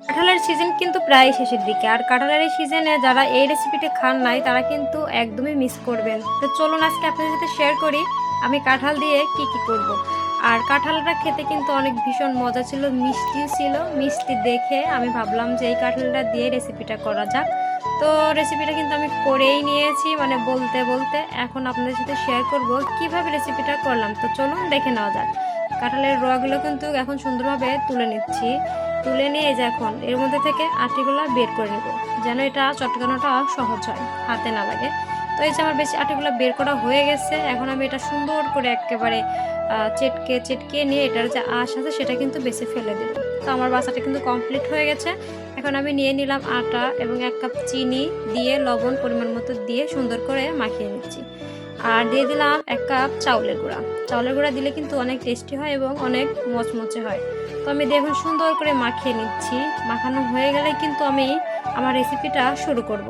কাঁঠালের সিজন কিন্তু প্রায় শেষের দিকে। আর কাঁঠালের এই সিজনে যারা এই রেসিপিটা খান নাই তারা কিন্তু একদমই মিস করবেন। তো চলুন আজকে আপনাদের সাথে শেয়ার করি আমি কাঁঠাল দিয়ে কি করব। আর কাঁঠালটা খেতে কিন্তু অনেক ভীষণ মজা ছিল, মিষ্টিও ছিল। মিষ্টি দেখে আমি ভাবলাম যে এই কাঁঠালটা দিয়ে রেসিপিটা করা যাক। তো রেসিপিটা কিন্তু আমি করেই নিয়েছি, মানে বলতে এখন আপনাদের সাথে শেয়ার করব কিভাবে রেসিপিটা করলাম। তো চলুন দেখে নেওয়া যাক। কাঁঠালের রোয়াগুলো কিন্তু এখন সুন্দরভাবে তুলে নিচ্ছি। তুলে নিয়ে এই যে এখন এর মধ্যে থেকে আটিগুলো বের করে নেব, যেন এটা চটকানোটা সহজ হয়, হাতে না লাগে। তো এই যে আমার বেশি আটিগুলো বের করা হয়ে গেছে। এখন আমি এটা সুন্দর করে একেবারে চেটকে নিয়ে এটার যে আঁশ আছে সেটা কিন্তু বেছে ফেলে দেব। তো আমার বাসাটা কিন্তু কমপ্লিট হয়ে গেছে। এখন আমি নিয়ে নিলাম আটা এবং 1 কাপ চিনি দিয়ে লবণ পরিমাণ মতো দিয়ে সুন্দর করে মাখিয়ে নিচ্ছি। আর দিয়ে দিলাম 1 কাপ চাউলের গুঁড়া। চাউলের গুঁড়া দিলে কিন্তু অনেক টেস্টি হয় এবং অনেক মচমচে হয়। তো আমি দেখুন সুন্দর করে মাখিয়ে নিচ্ছি। মাখানো হয়ে গেলে কিন্তু আমি আমার রেসিপিটা শুরু করব।